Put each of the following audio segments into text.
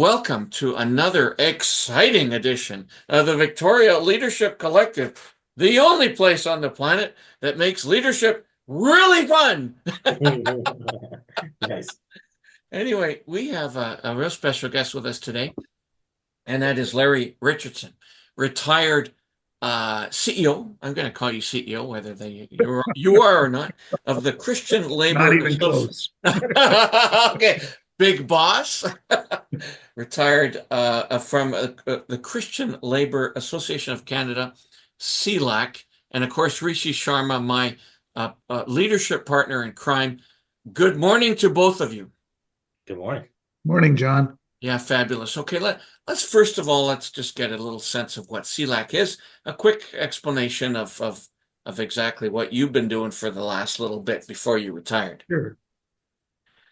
Welcome to another exciting edition of the Victoria Leadership Collective, the only place on the planet that makes leadership really fun. Nice. Anyway, we have a real special guest with us today, and that is Larry Richardson, retired CEO. I'm going to call you CEO, whether you are or not, of the Christian Not Labor even Association. close. Okay, big boss. Retired from the Christian Labor Association of Canada, CLAC, and of course Rishi Sharma, my leadership partner in crime. Good morning to both of you. Good morning. Morning, John. Yeah, fabulous. Okay, let's first of all, let's just get a little sense of what CLAC is. A quick explanation of exactly what you've been doing for the last little bit before you retired.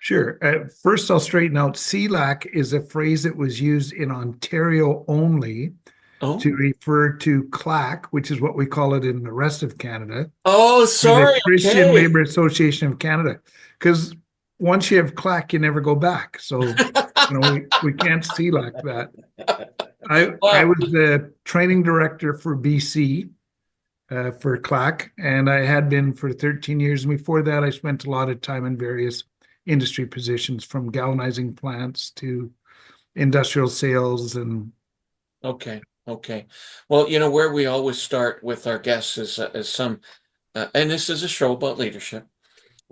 Sure. First, I'll straighten out. CLAC is a phrase that was used in Ontario only Oh, to refer to CLAC, which is what we call it in the rest of Canada, oh, the sorry. Christian Okay. Labor Association of Canada. Because once you have CLAC, you never go back. So, we can't CLAC that. I Wow. was the training director for BC for CLAC, and I had been for 13 years. And before that, I spent a lot of time in various industry positions, from galvanizing plants to industrial sales. And Okay. Okay. Well, where we always start with our guests is some, and this is a show about leadership,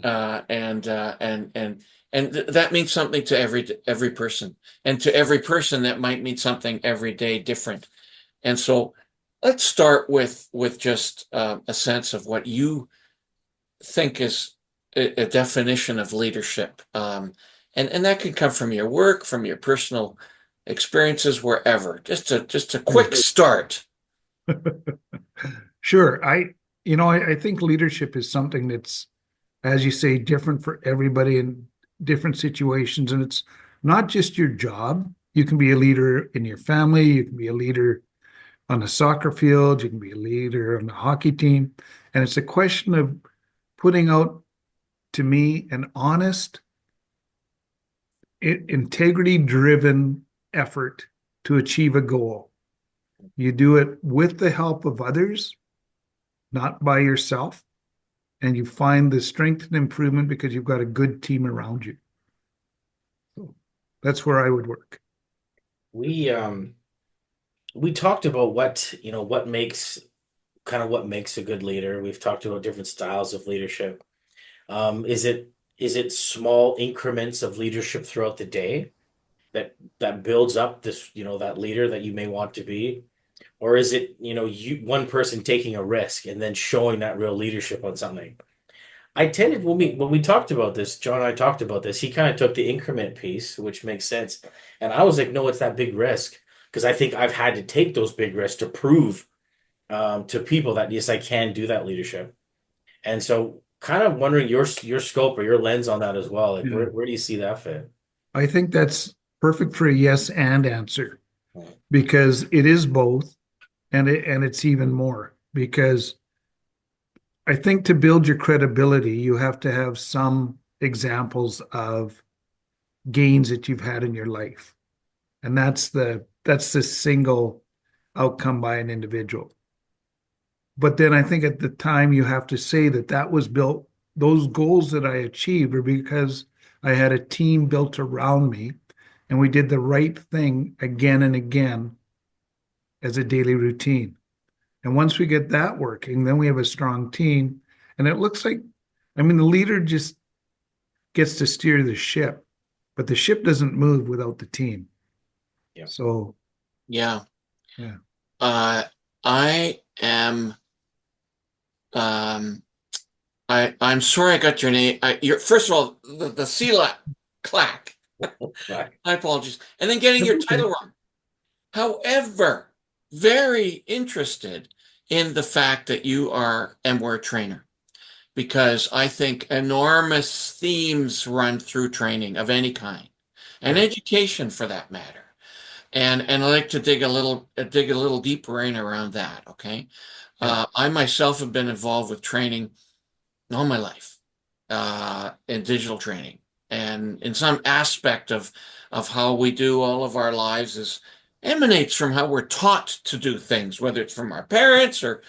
and that means something to every person, and to every person that might mean something every day different. And so, let's start with just a sense of what you think is a definition of leadership, and that can come from your work, from your personal experiences, wherever. Just a quick start. sure, I think leadership is something that's, as you say, different for everybody in different situations. And it's not just your job. You can be a leader in your family. You can be a leader on a soccer field. You can be a leader on a hockey team. And it's a question of putting out, to me, an honest, integrity-driven effort to achieve a goal. You do it with the help of others, not by yourself, and you find the strength and improvement because you've got a good team around you. So that's where I would work. We talked about what makes a good leader. We've talked about different styles of leadership. Is it small increments of leadership throughout the day that builds up that leader that you may want to be? Or is it, you one person taking a risk and then showing that real leadership on something? I tended when we talked about this, John and I talked about this, he kind of took the increment piece, which makes sense. And I was like, no, it's that big risk. Because I think I've had to take those big risks to prove to people that yes, I can do that leadership. And so kind of wondering your scope or your lens on that as well. Like Yeah. where do you see that fit? I think that's perfect for a yes and answer, because it is both, and it's even more, because I think to build your credibility, you have to have some examples of gains that you've had in your life. And that's the single outcome by an individual. But then I think at the time you have to say that was built, those goals that I achieved are because I had a team built around me, and we did the right thing again and again as a daily routine. And once we get that working, then we have a strong team. And it looks like, the leader just gets to steer the ship, but the ship doesn't move without the team. Yeah. So, Yeah. yeah. I am. I'm sorry I got your name. First of all, the CLAC, clack. Right. My apologies. And then getting your title wrong. However, very interested in the fact that you were a trainer, because I think enormous themes run through training of any kind, and education for that matter. And I like to dig a little deeper in around that. Okay. I myself have been involved with training all my life, in digital training. and in some aspect of how we do all of our lives is emanates from how we're taught to do things, whether it's from our parents or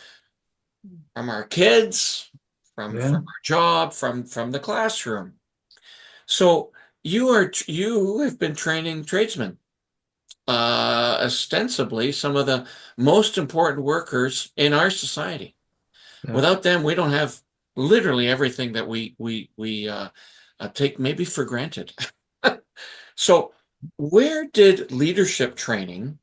from our kids, Yeah. from our job, from the classroom. So you have been training tradesmen, ostensibly some of the most important workers in our society. Yeah. Without them, we don't have literally everything that we take maybe for granted. So, where did leadership training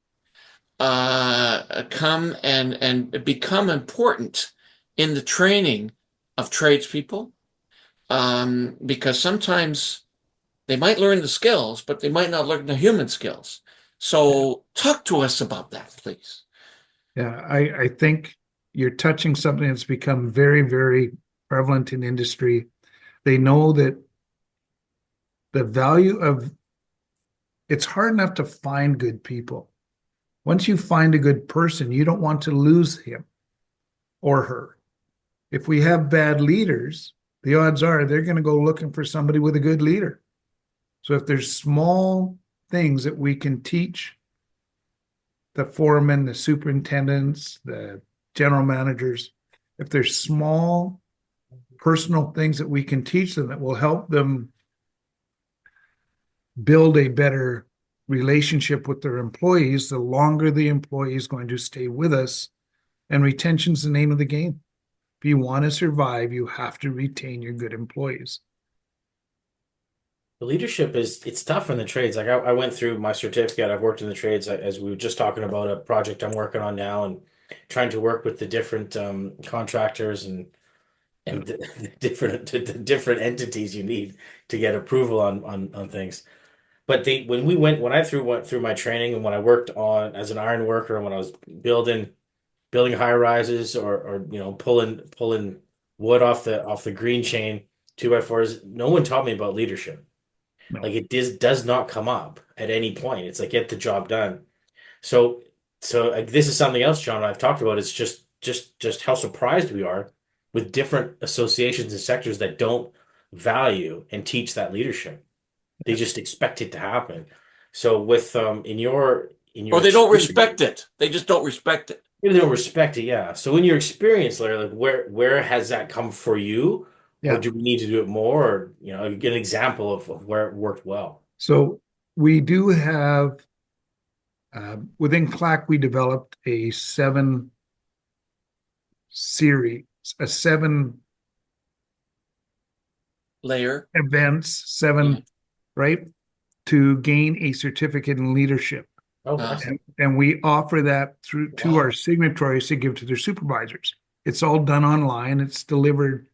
come and become important in the training of tradespeople? Because sometimes they might learn the skills, but they might not learn the human skills. So, talk to us about that, please. Yeah, I think you're touching something that's become very, very prevalent in industry. They know that the value of it's hard enough to find good people. Once you find a good person, you don't want to lose him or her. If we have bad leaders, the odds are they're going to go looking for somebody with a good leader. So if there's small things that we can teach the foremen, the superintendents, the general managers, if there's small personal things that we can teach them that will help them build a better relationship with their employees, the longer the employee is going to stay with us. And retention's the name of the game. If you want to survive, you have to retain your good employees. The leadership it's tough in the trades. Like I went through my certificate. I've worked in the trades as we were just talking about a project I'm working on now and trying to work with the different contractors and the different entities you need to get approval on things. But when I went through my training and when I worked on as an iron worker and when I was building high rises or pulling wood off the green chain 2x4s, no one taught me about leadership. No. Like it does not come up at any point. It's like get the job done. So like, this is something else, John, I've talked about. It's just how surprised we are with different associations and sectors that don't value and teach that leadership. They just expect it to happen. So with in your Or they don't experience, respect it. They just don't respect it. they don't respect it, yeah. So in your experience, Larry, like where has that come for you? Or Yeah. do we need to do it more? Or get an example of where it worked well. So we do have within CLAC, we developed a 7 Layer. events, right, to gain a certificate in leadership. Oh, Uh, excellent. And we offer that through to Wow. our signatories to give to their supervisors. It's all done online. It's delivered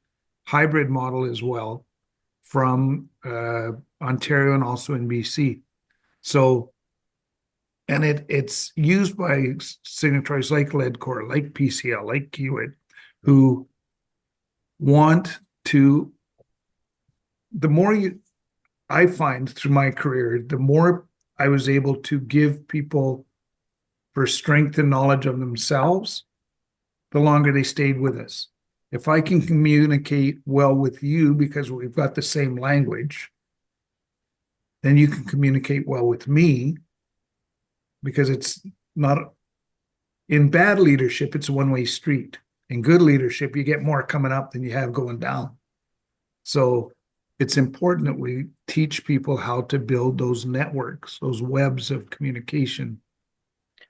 hybrid model as well from Ontario and also in BC. So, and it's used by signatories like LEDCOR, like PCL, like Kiewit, who want to, the more I find through my career, the more I was able to give people for strength and knowledge of themselves, the longer they stayed with us. If I can communicate well with you because we've got the same language, then you can communicate well with me because it's not in bad leadership, it's a one-way street. In good leadership, you get more coming up than you have going down. So it's important that we teach people how to build those networks, those webs of communication.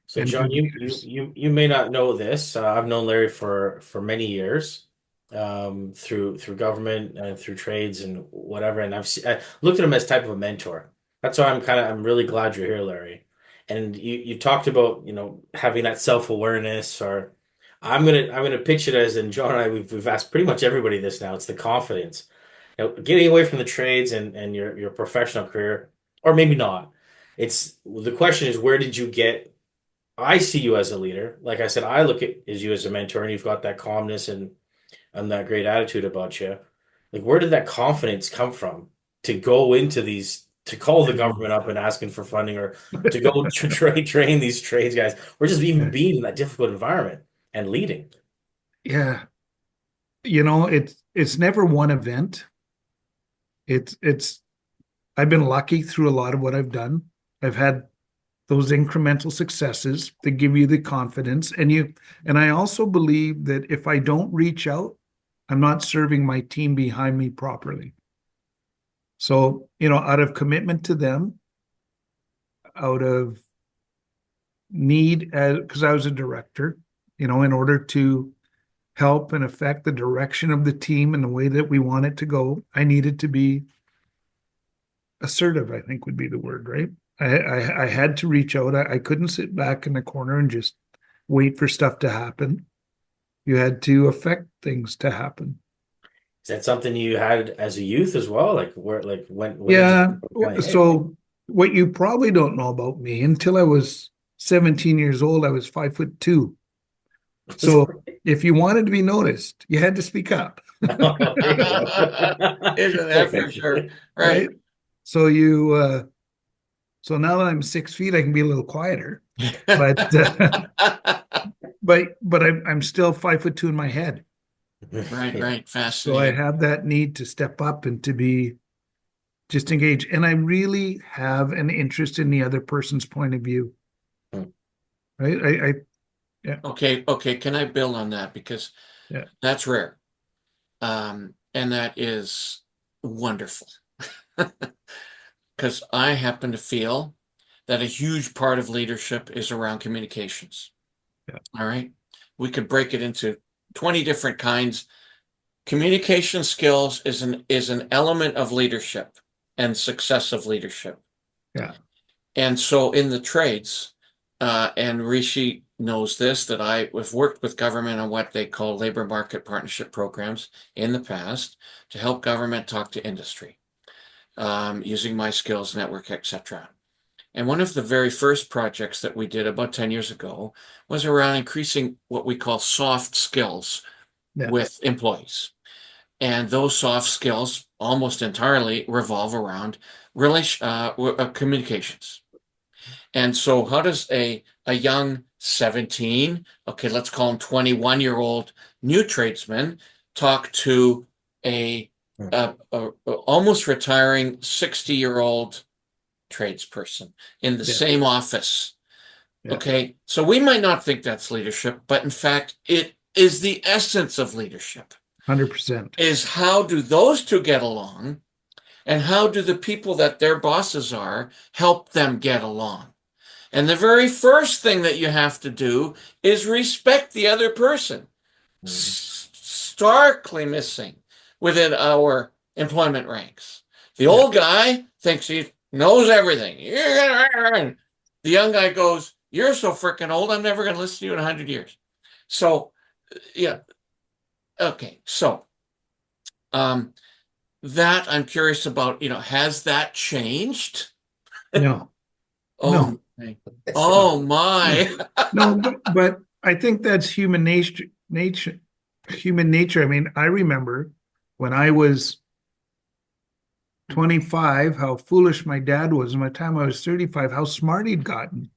So, And John, good leaders. you may not know this. I've known Larry for many years, through government and through trades and whatever. And I looked at him as type of a mentor. That's why I'm really glad you're here, Larry. And you talked about having that self-awareness, or I'm gonna pitch it as, and John and I we've asked pretty much everybody this now. It's the confidence. Getting away from the trades and your professional career, or maybe not. It's the question is, where did you get? I see you as a leader. Like I said, I look at as you as a mentor, and you've got that calmness and that great attitude about you. Like, where did that confidence come from to go into to call the government up and asking for funding, or to go train these trades guys, or just even being in that difficult environment and leading? Yeah. It's never one event. It's I've been lucky through a lot of what I've done. I've had those incremental successes that give you the confidence. And I also believe that if I don't reach out, I'm not serving my team behind me properly. So, out of commitment to them, out of need, because I was a director, in order to help and affect the direction of the team and the way that we want it to go, I needed to be assertive, I think would be the word, right? I had to reach out. I couldn't sit back in the corner and just wait for stuff to happen. You had to affect things to happen. Is that something you had as a youth as well? Like when Yeah. did So what you probably don't know about me, until I was 17 years old, I was 5'2". So if you wanted to be noticed, you had to speak up. Isn't that for sure? Right. So so now that I'm 6 feet, I can be a little quieter, but I'm still 5'2" in my head. Right. So I Fascinating. have that need to step up and to be just engaged. And I really have an interest in the other person's point of view. Right? Okay. Can I build on that? Because Yeah. that's rare. And that is wonderful. Because I happen to feel that a huge part of leadership is around communications. Yeah. All right. We could break it into 20 different kinds. Communication skills is an element of leadership and success of leadership. Yeah. And so in the trades, and Rishi knows this, that I have worked with government on what they call labor market partnership programs in the past to help government talk to industry, using my skills network, etc. And one of the very first projects that we did about 10 years ago was around increasing what we call soft skills with employees. And those soft skills almost entirely revolve around communications. And so how does a young 17, okay, let's call him 21-year-old new tradesman, talk to a almost retiring 60-year-old tradesperson in the same office? Yeah. Okay, so we might not think that's leadership, but in fact, it is the essence of leadership. 100%. Is how do those two get along, and how do the people that their bosses are help them get along? And the very first thing that you have to do is respect the other person. Starkly missing within our employment ranks. The old guy thinks he knows everything. The young guy goes, "You're so freaking old, I'm never going to listen to you in 100 years." So, yeah. Okay. So, that I'm curious about, has that changed? No. Oh, No. Oh my. No, but I think that's human nature. Human nature. I mean, I remember when I was 25, how foolish my dad was. And by the time I was 35, how smart he'd gotten.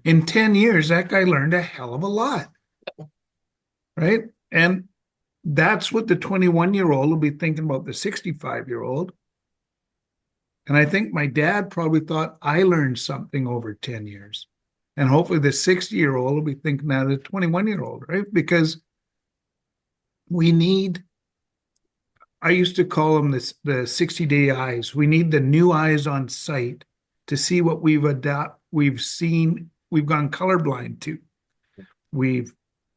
In 10 years, that guy learned a hell of a lot. Right? And that's what the 21-year-old will be thinking about the 65-year-old. And I think my dad probably thought I learned something over 10 years. And hopefully the 60-year-old will be thinking that as a 21-year-old, right? Because we need, I used to call them the 60-day eyes. We need the new eyes on site to see what we've seen, we've gone colorblind to. We've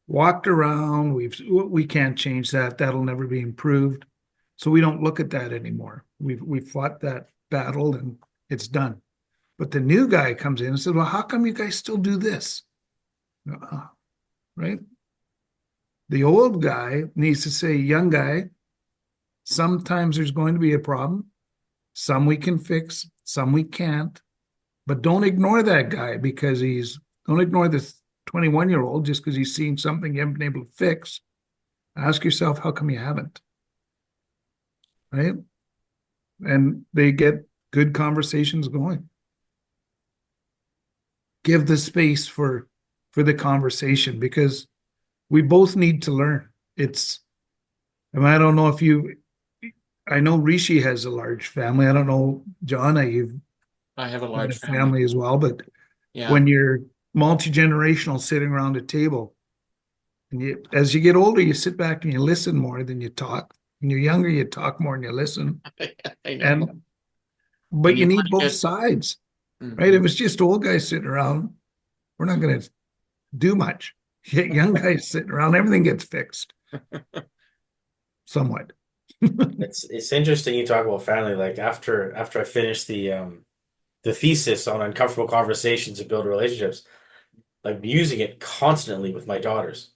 walked around, we can't change that. That'll never be improved. So we don't look at that anymore. We've fought that battle and it's done. But the new guy comes in and says, "Well, how come you guys still do this?" Right? The old guy needs to say, "Young guy, sometimes there's going to be a problem. Some we can fix, some we can't. But don't ignore that guy don't ignore this 21-year-old just because he's seen something you haven't been able to fix. Ask yourself, how come you haven't?" Right? And they get good conversations going. Give the space for the conversation because we both need to learn. I don't know if I know Rishi has a large family. I don't know, John, you've I have a got large a family. family as well, but Yeah. when you're multi-generational sitting around a table, and as you get older, you sit back and you listen more than you talk. When you're younger, you talk more than you listen. I know. And but And you you need want to both get sides, right? Mhm. If it's just old guys sitting around, we're not going to do much. You get young guys sitting around, everything gets fixed somewhat. It's interesting you talk about family. Like after I finished the thesis on uncomfortable conversations to build relationships, like using it constantly with my daughters,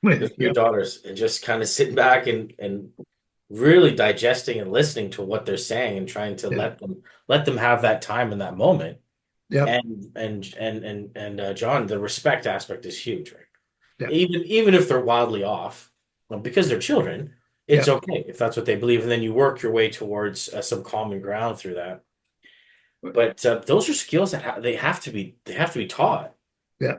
with your Yep, daughters, and just kind of sitting back and really digesting and listening to what they're saying and trying to yeah, let them have that time in that moment. yep, And John, the respect aspect is huge, right? yep, Even if they're wildly off, well, because they're children, it's yep. okay if that's what they believe, and then you work your way towards some common ground through that. But those are skills that they have to be taught. Yeah.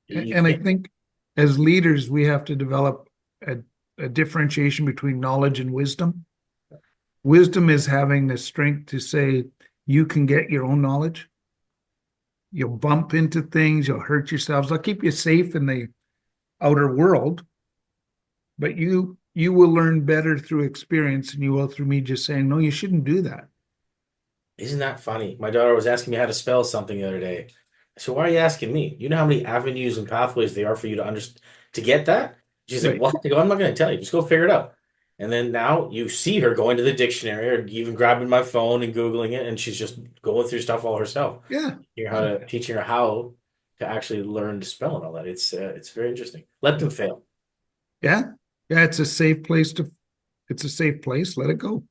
You And I can't. think as leaders, we have to develop a differentiation between knowledge and wisdom. Wisdom is having the strength to say, you can get your own knowledge. You'll bump into things, you'll hurt yourselves. I'll keep you safe in the outer world, but you will learn better through experience than you will through me just saying, no, you shouldn't do that. Isn't that funny? My daughter was asking me how to spell something the other day. I said, "Why are you asking me? You know how many avenues and pathways there are for you to understand to get that?" She's like, Right. "What?" I go, "I'm not going to tell you. Just go figure it out." And then now you see her going to the dictionary or even grabbing my phone and Googling it, and she's just going through stuff all herself. Yeah. Teaching her how to actually learn to spell and all that. It's very interesting. Let them fail. Yeah. Yeah. It's a safe place. Let it go.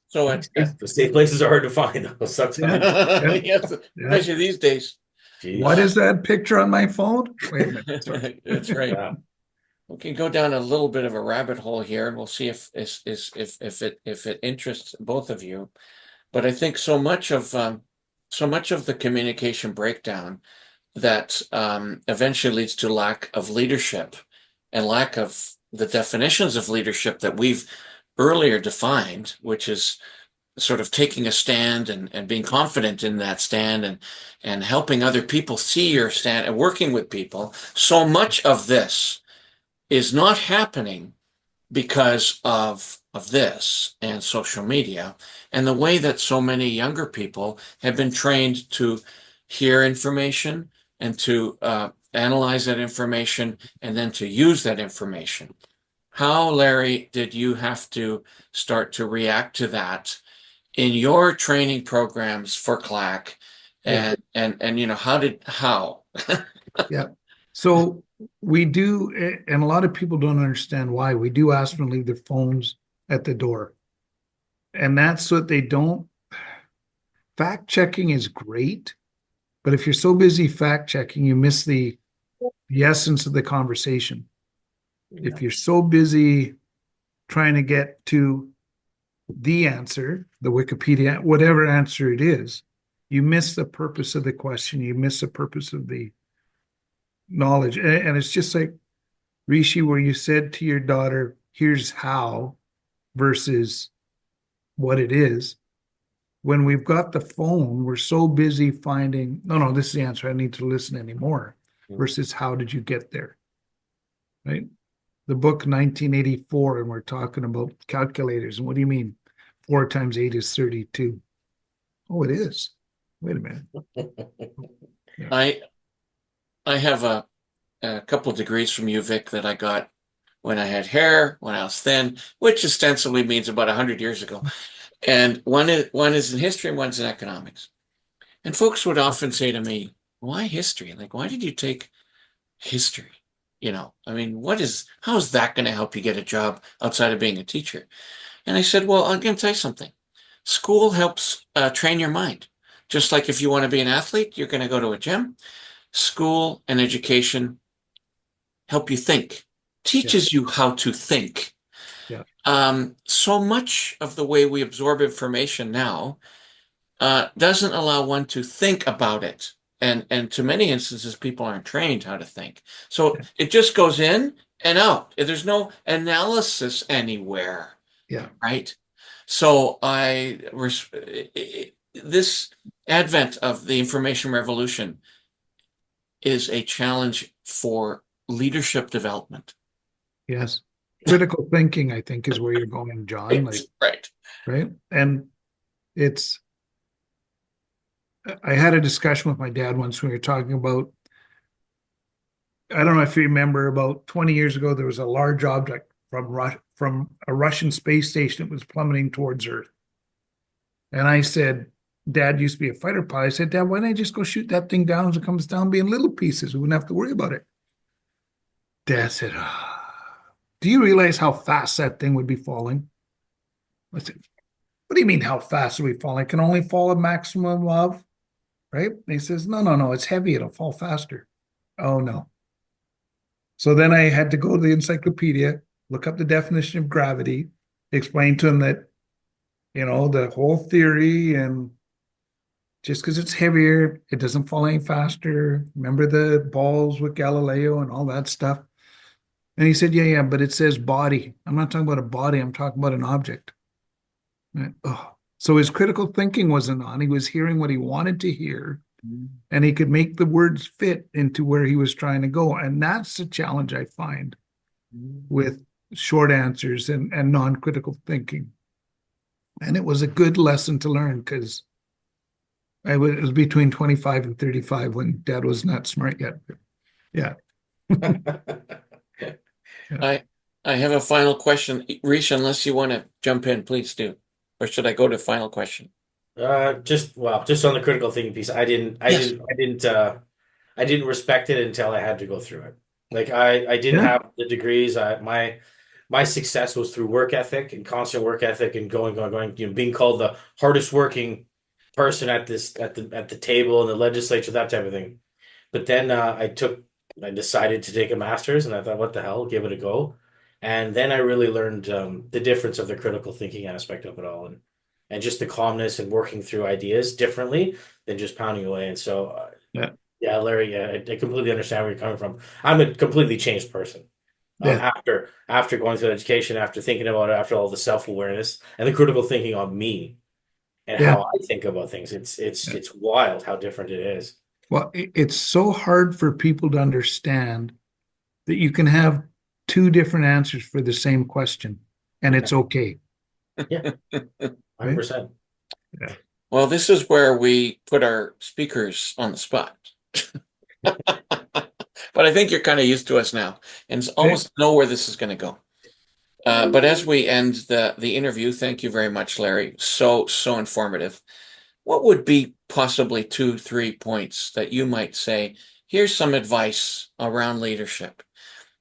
So The safe places are hard to find though Yeah. sometimes. Yeah. yes, Yeah. especially these days. What Jeez. is that picture on my phone? Wait a minute. Sorry. That's right. Yeah. We can go down a little bit of a rabbit hole here, and we'll see if it interests both of you. But I think so much of the communication breakdown that eventually leads to lack of leadership and lack of the definitions of leadership that we've earlier defined, which is sort of taking a stand and being confident in that stand and helping other people see your stand and working with people. So much of this is not happening because of this and social media and the way that so many younger people have been trained to hear information and to analyze that information and then to use that information. How, Larry, did you have to start to react to that in your training programs for CLAC? Yeah. And you know, how? Yeah. So we do, and a lot of people don't understand why. We do ask them to leave their phones at the door. And that's what they don't. Fact checking is great, but if you're so busy fact checking, you miss the essence of the conversation. If you're so busy trying to get to the answer, the Wikipedia, whatever answer it is, you miss the purpose of the question, you miss the purpose of the knowledge. And it's just like Rishi, where you said to your daughter, here's how versus what it is. When we've got the phone, we're so busy finding, no, this is the answer. I need to listen anymore versus how did you get there? Right? The book 1984, and we're talking about calculators. And what do you mean? 4 times 8 is 32. Oh, it is. Wait a minute. Yeah. I have a couple of degrees from UVic that I got when I had hair, when I was thin, which ostensibly means about 100 years ago. And one is in history and one's in economics. And folks would often say to me, why history? Like, why did you take history? You know, I mean, how is that going to help you get a job outside of being a teacher? And I said, well, I'm going to tell you something. School helps train your mind. Just like if you want to be an athlete, you're going to go to a gym. School and education help you think, teaches you how to think. Yeah. So much of the way we absorb information now doesn't allow one to think about it. And to many instances, people aren't trained how to think. So it just goes in and out. There's no analysis anywhere. Yeah. Right. So this advent of the information revolution is a challenge for leadership development. Yes. Critical thinking, I think, is where you're going, John. Like, Right. right? And it's, I had a discussion with my dad once when we were talking about, I don't know if you remember, about 20 years ago, there was a large object from a Russian space station that was plummeting towards Earth. And I said, Dad used to be a fighter pilot. I said, Dad, why don't I just go shoot that thing down as it comes down, be in little pieces? We wouldn't have to worry about it. Dad said, do you realize how fast that thing would be falling? I said, what do you mean how fast would we fall? It can only fall a maximum of, right? And he says, no, it's heavy. It'll fall faster. Oh, no. So then I had to go to the encyclopedia, look up the definition of gravity, explain to him that, the whole theory, and just because it's heavier, it doesn't fall any faster. Remember the balls with Galileo and all that stuff? And he said, yeah, but it says body. I'm not talking about a body. I'm talking about an object. Oh. So his critical thinking wasn't on. He was hearing what he wanted to hear, and he could make the words fit into where he was trying to go. And that's the challenge I find with short answers and non-critical thinking. And it was a good lesson to learn because it was between 25 and 35 when Dad was not smart yet. Yeah. I have a final question. Rishi, unless you want to jump in, please do. Or should I go to final question? Just on the critical thinking piece, I didn't respect it until I had to go through it. Like I didn't have the degrees. My success was through work ethic and constant work ethic and going, being called the hardest working person at the table in the legislature, that type of thing. But then I decided to take a master's, and I thought, what the hell, give it a go. And then I really learned the difference of the critical thinking aspect of it all, and just the calmness and working through ideas differently than just pounding away. And so, Larry, I completely understand where you're coming from. I'm a completely changed person. After going through education, after thinking about it, after all the self-awareness and the critical thinking on me and how I think about things, it's wild how different it is. Well, it's so hard for people to understand that you can have two different answers for the same question, and it's okay. Yeah, 100%. Yeah. Well, this is where we put our speakers on the spot. But I think you're kind of used to us now and almost know where this is going to go. But as we end the interview, thank you very much, Larry. So informative. What would be possibly 2-3 points that you might say, here's some advice around leadership.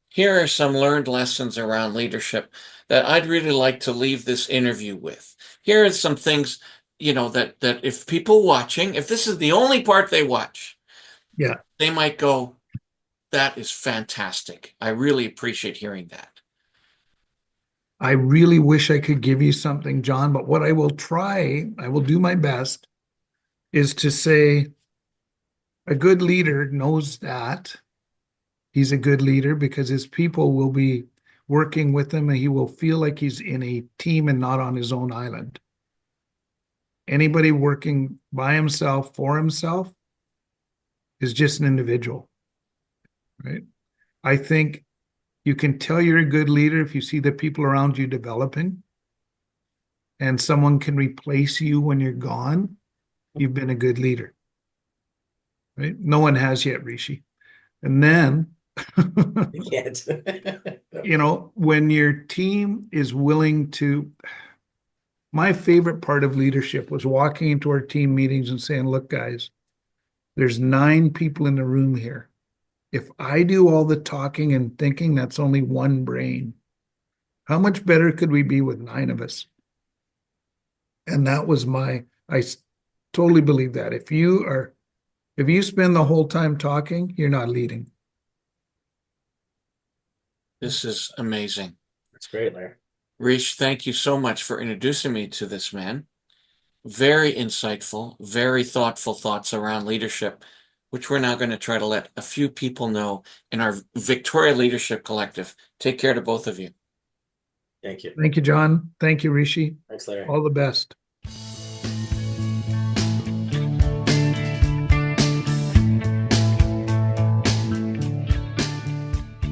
Here are some learned lessons around leadership that I'd really like to leave this interview with. Here are some things, that if people watching, if this is the only part they watch, they might go, that is fantastic. I really appreciate hearing that. I really wish I could give you something, John, but what I will do my best, is to say a good leader knows that he's a good leader because his people will be working with him and he will feel like he's in a team and not on his own island. Anybody working by himself, for himself, is just an individual, right? I think you can tell you're a good leader if you see the people around you developing and someone can replace you when you're gone. You've been a good leader, right? No one has yet, Rishi. And then, when your team is willing to, my favorite part of leadership was walking into our team meetings and saying, look, guys, there's 9 people in the room here. If I do all the talking and thinking, that's only one brain. How much better could we be with 9 of us? And that was I totally believe that. If you spend the whole time talking, you're not leading. This is amazing. That's great, Larry. Rish, thank you so much for introducing me to this man. Very insightful, very thoughtful thoughts around leadership, which we're now going to try to let a few people know in our Victoria Leadership Collective. Take care to both of you. Thank you. Thank you, John. Thank you, Rishi. Thanks, Larry. All the best.